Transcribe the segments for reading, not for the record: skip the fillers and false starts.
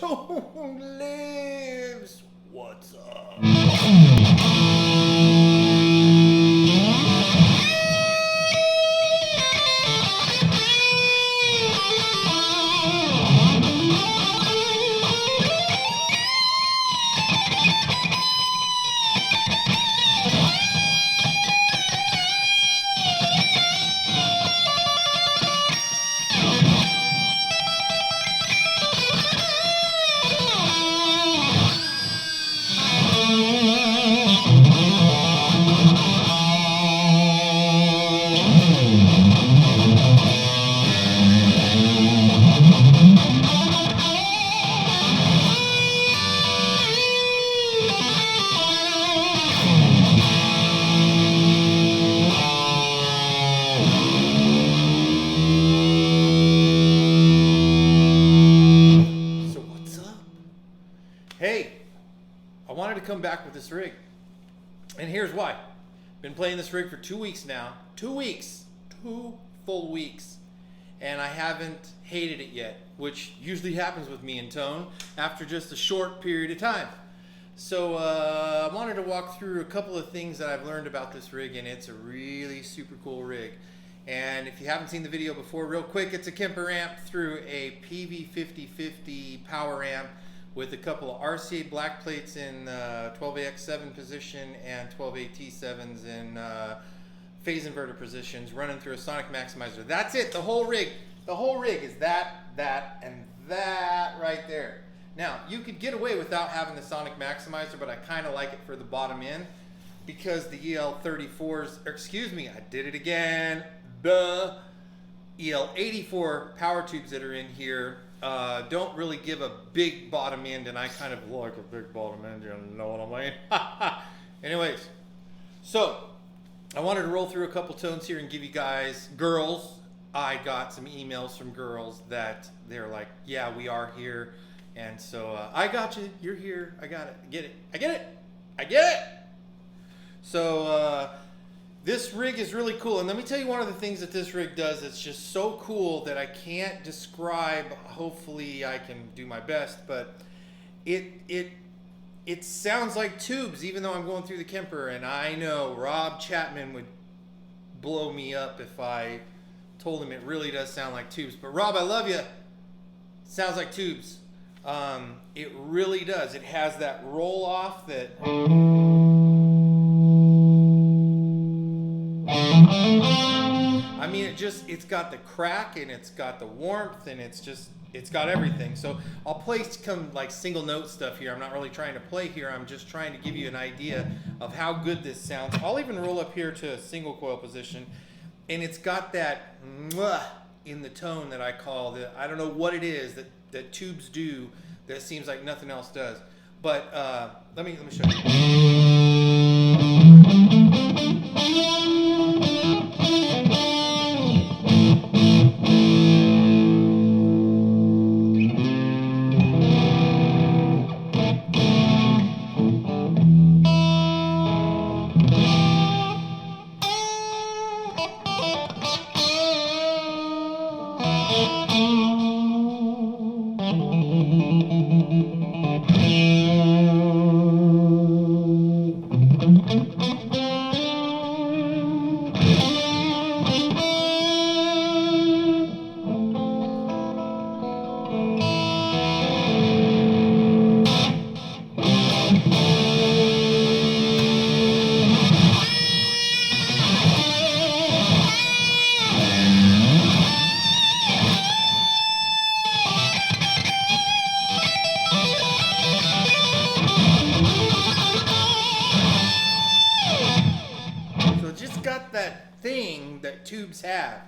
Tone lives. What's up? Hey, I wanted to come back with this rig, and here's why. Been playing this rig for 2 weeks now. 2 weeks, 2 full weeks, and I haven't hated it yet, which usually happens with me in Tone after just a short period of time. So I wanted to walk through a couple of things that I've learned about this rig, and it's a really super cool rig. And if you haven't seen the video before, real quick, it's a Kemper amp through a PV5050 power amp with a couple of RCA black plates in 12AX7 position and 12AT7s in phase inverter positions, running through a sonic maximizer. That's it. The whole rig is that, and that right there. Now, you could get away without having the sonic maximizer, but I kind of like it for the bottom end because the EL34s, excuse me, I did it again. The EL84 power tubes that are in here don't really give a big bottom end, and I kind of like a big bottom end, you know what I mean? Anyways, so I wanted to roll through a couple tones here and give you guys, girls, I got some emails from girls that they're like, yeah, we are here, and so I got you, you're here, I got it, I get it, I get it, I get it! So this rig is really cool, and let me tell you one of the things that this rig does that's just so cool that I can't describe. Hopefully I can do my best, but it sounds like tubes even though I'm going through the Kemper, and I know Rob Chapman would blow me up if I told him it really does sound like tubes. But Rob, I love you. It sounds like tubes. It really does. It has that roll off that I mean, it's got the crack, and it's got the warmth, and it's got everything. So I'll play some like single note stuff here. I'm not really trying to play here. I'm just trying to give you an idea of how good this sounds. I'll even roll up here to a single coil position, and it's got that mwah in the tone that I call I don't know what it is that tubes do that seems like nothing else does. But let me show you. Got that thing that tubes have,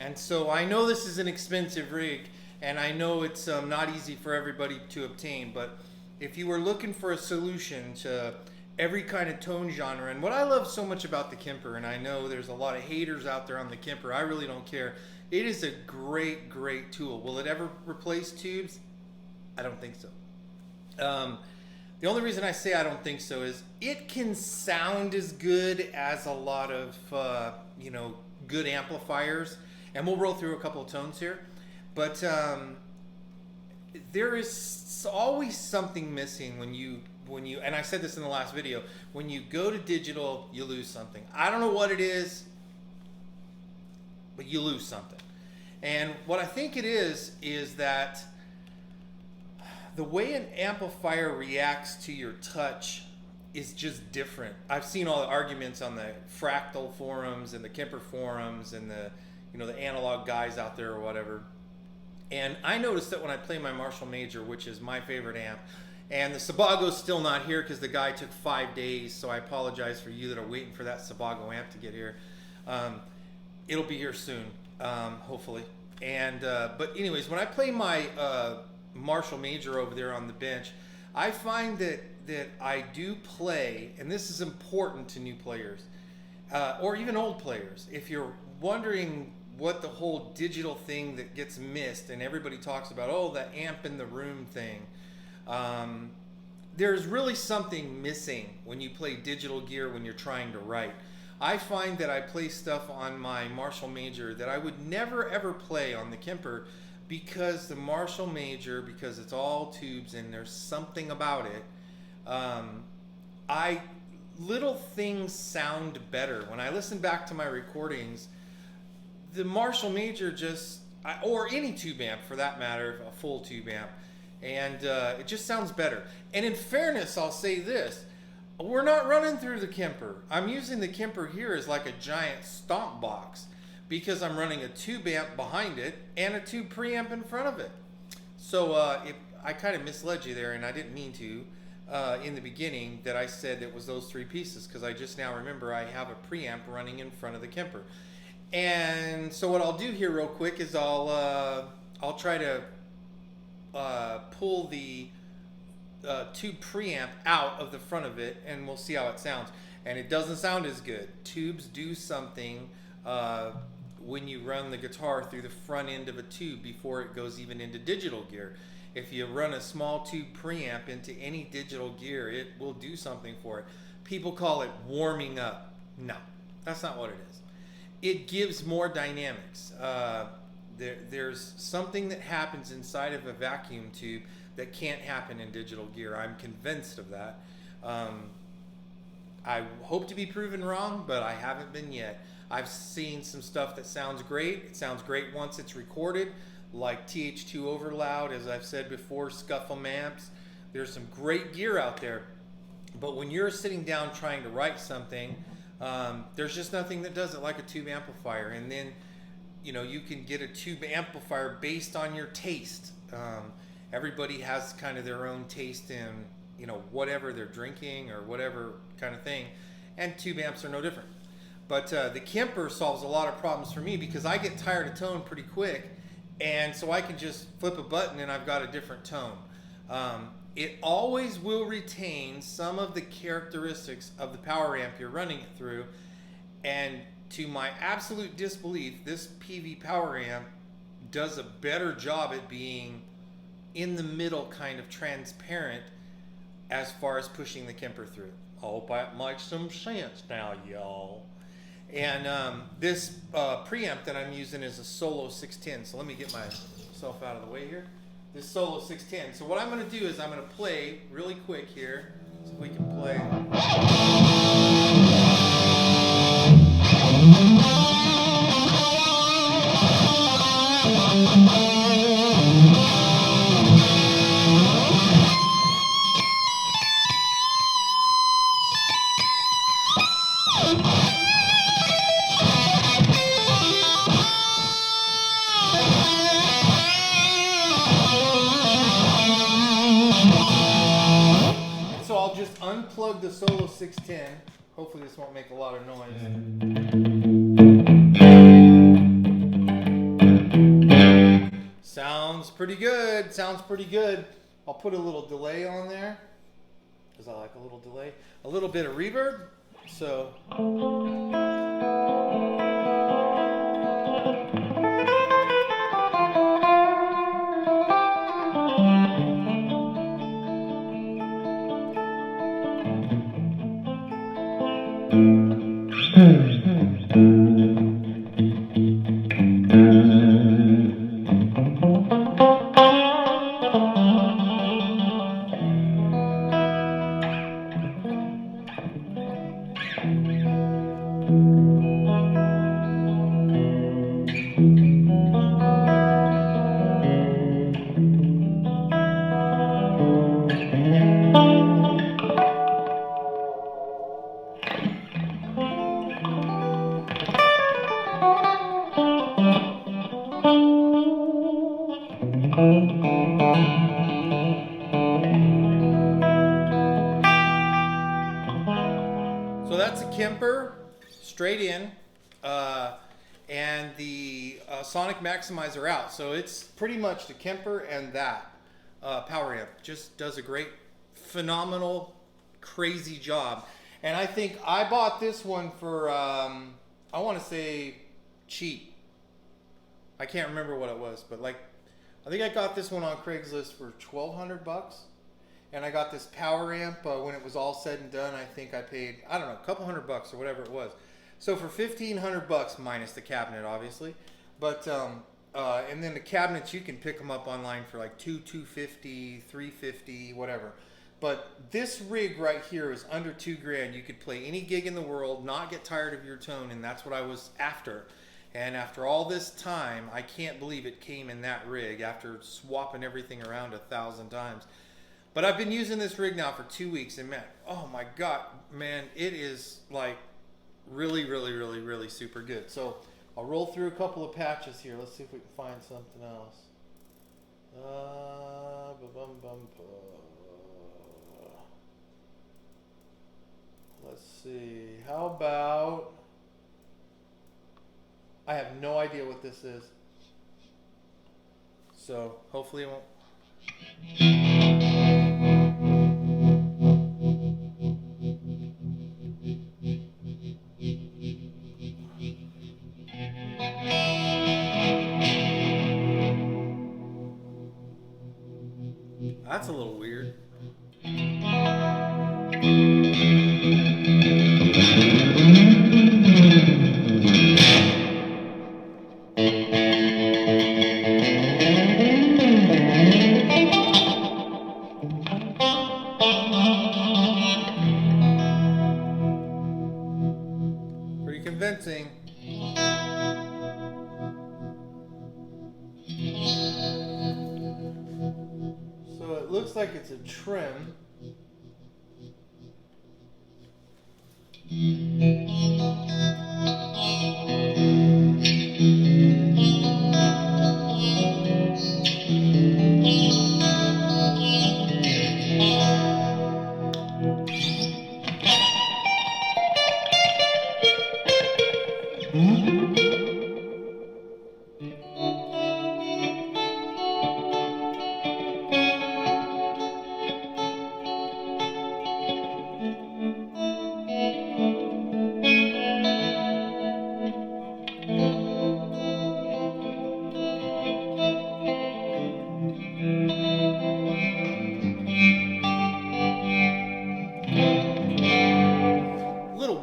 and so I know this is an expensive rig, and I know it's not easy for everybody to obtain, but if you were looking for a solution to every kind of tone genre, and what I love so much about the Kemper, and I know there's a lot of haters out there on the Kemper, I really don't care, it is a great tool. Will it ever replace tubes? I don't think so. The only reason I say I don't think so is it can sound as good as a lot of, good amplifiers. And we'll roll through a couple of tones here. But there is always something missing when you and I said this in the last video, when you go to digital, you lose something. I don't know what it is, but you lose something. And what I think it is that the way an amplifier reacts to your touch is just different. I've seen all the arguments on the Fractal forums and the Kemper forums and the the analog guys out there or whatever. And I noticed that when I play my Marshall Major, which is my favorite amp, and the Sebago's still not here because the guy took 5 days, so I apologize for you that are waiting for that Sebago amp to get here. It'll be here soon, hopefully. And but anyways, when I play my Marshall Major over there on the bench, I find that I do play, and this is important to new players, or even old players. If you're wondering what the whole digital thing that gets missed, and everybody talks about, oh, the amp in the room thing, there's really something missing when you play digital gear when you're trying to write. I find that I play stuff on my Marshall Major that I would never ever play on the Kemper, because the Marshall Major, because it's all tubes and there's something about it, little things sound better. When I listen back to my recordings, the Marshall Major or any tube amp for that matter, a full tube amp, and it just sounds better. And in fairness, I'll say this, we're not running through the Kemper. I'm using the Kemper here as like a giant stomp box, because I'm running a tube amp behind it and a tube preamp in front of it. So I kind of misled you there, and I didn't mean to in the beginning that I said it was those three pieces, because I just now remember I have a preamp running in front of the Kemper. And so what I'll do here real quick is I'll try to pull the tube preamp out of the front of it, and we'll see how it sounds. And it doesn't sound as good. Tubes do something when you run the guitar through the front end of a tube before it goes even into digital gear. If you run a small tube preamp into any digital gear, it will do something for it. People call it warming up. No, that's not what it is. It gives more dynamics. There's something that happens inside of a vacuum tube that can't happen in digital gear. I'm convinced of that. I hope to be proven wrong, but I haven't been yet. I've seen some stuff that sounds great. It sounds great once it's recorded, like TH2 Overloud, as I've said before, Scuffle amps. There's some great gear out there. But when you're sitting down trying to write something, there's just nothing that does it like a tube amplifier. And then, you can get a tube amplifier based on your taste. Everybody has kind of their own taste in, whatever they're drinking or whatever kind of thing. And tube amps are no different. But the Kemper solves a lot of problems for me, because I get tired of tone pretty quick. And so I can just flip a button and I've got a different tone. It always will retain some of the characteristics of the power amp you're running it through. And to my absolute disbelief, this PV power amp does a better job at being in the middle, kind of transparent, as far as pushing the Kemper through. I hope that makes some sense now, y'all. And this preamp that I'm using is a Solo 610. So let me get myself out of the way here. This Solo 610. So what I'm going to do is I'm going to play really quick here, so we can play. So I'll just unplug the Solo 610. Hopefully this won't make a lot of noise. Sounds pretty good. Sounds pretty good. I'll put a little delay on there, because I like a little delay. A little bit of reverb. So. Kemper straight in, and the Sonic Maximizer out. So it's pretty much the Kemper and that power amp. Just does a great, phenomenal, crazy job. And I think I bought this one for, I want to say cheap. I can't remember what it was, but like, I think I got this one on Craigslist for $1,200. And I got this power amp when it was all said and done. I think I paid, I don't know, a couple $100 or whatever it was. So for $1,500 minus the cabinet, obviously. But and then the cabinets, you can pick them up online for like $250, $350, whatever. But this rig right here is under $2,000. You could play any gig in the world, not get tired of your tone, and that's what I was after. And after all this time, I can't believe it came in that rig after swapping everything around 1,000 times. But I've been using this rig now for 2 weeks, and man, oh my God, man, it is like really, really, really, really super good. So I'll roll through a couple of patches here. Let's see if we can find something else. Let's see. How about... I have no idea what this is. So hopefully it won't... That's a little weird. Pretty convincing. So it looks like it's a trim.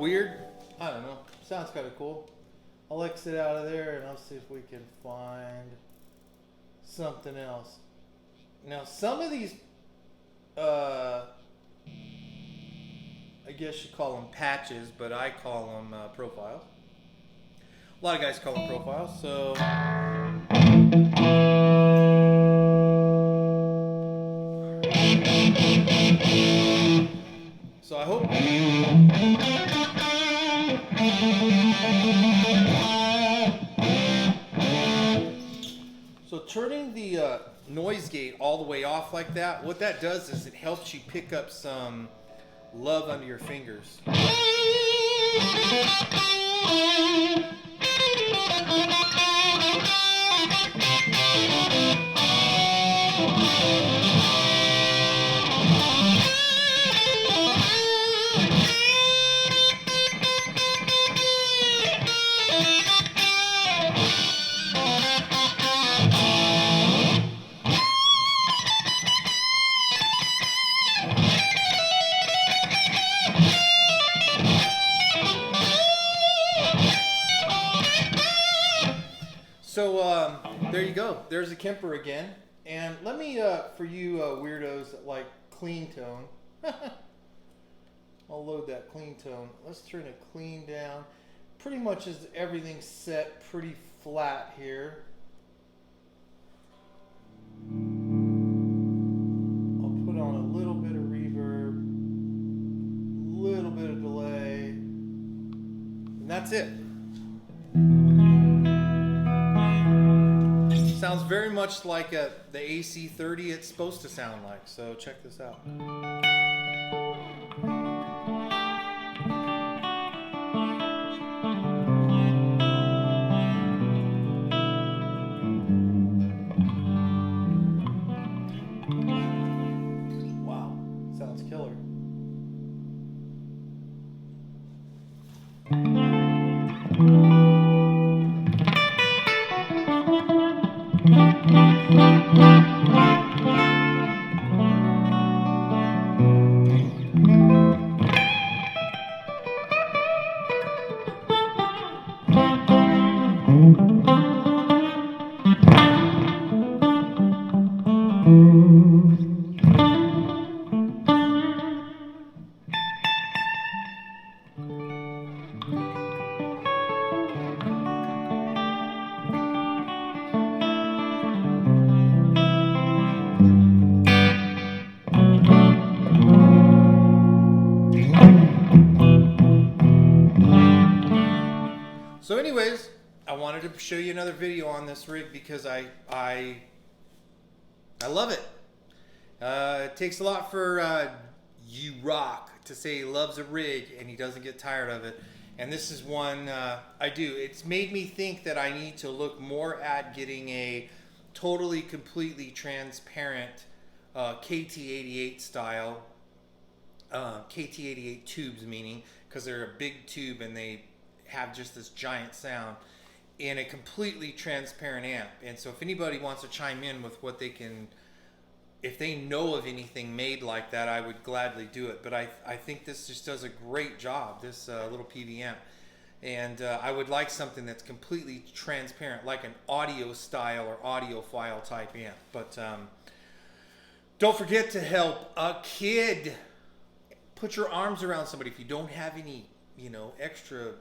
Weird. I don't know. Sounds kind of cool. I'll exit out of there and I'll see if we can find something else. Now, some of these, I guess you call them patches, but I call them profiles. A lot of guys call them profiles, so... So I hope... So turning the noise gate all the way off like that, what that does is it helps you pick up some love under your fingers. So there you go. There's a Kemper again. And let me, for you weirdos that like clean tone, I'll load that clean tone. Let's turn it clean down. Pretty much is everything set pretty flat here. I'll put on a little bit of reverb, little bit of delay, and that's it. Sounds very much like the AC30 it's supposed to sound like, so check this out. So anyways, I wanted to show you another video on this rig because I love it. It takes a lot for you rock to say he loves a rig and he doesn't get tired of it. And this is one I do. It's made me think that I need to look more at getting a totally, completely transparent KT88 style, KT88 tubes, meaning because they're a big tube and they have just this giant sound in a completely transparent amp. And so if anybody wants to chime in with what they can, if they know of anything made like that, I would gladly do it. But I think this just does a great job, this little PV amp. And I would like something that's completely transparent, like an audio style or audiophile type amp. But don't forget to help a kid. Put your arms around somebody. If you don't have any, extra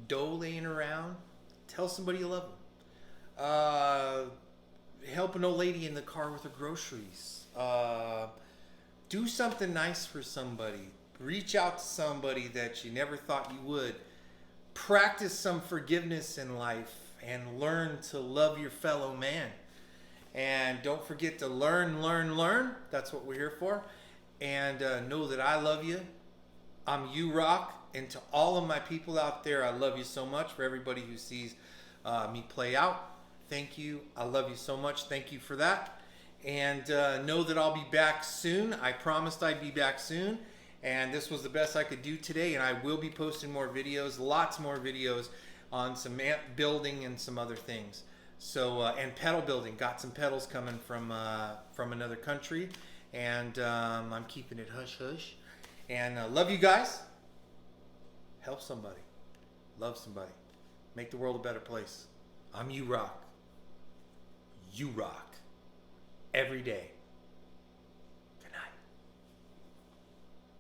dough laying around, tell somebody you love them. Help an old lady in the car with her groceries. Do something nice for somebody. Reach out to somebody that you never thought you would. Practice some forgiveness in life and learn to love your fellow man. And don't forget to learn. That's what we're here for. And know that I love you. I'm you rock. And to all of my people out there, I love you so much. For everybody who sees me play out, thank you. I love you so much. Thank you for that. And know that I'll be back soon. I promised I'd be back soon. And this was the best I could do today. And I will be posting more videos, lots more videos on some amp building and some other things. So, and pedal building. Got some pedals coming from another country. And I'm keeping it hush hush. And love you guys. Help somebody. Love somebody. Make the world a better place. I'm you rock. You rock. Every day.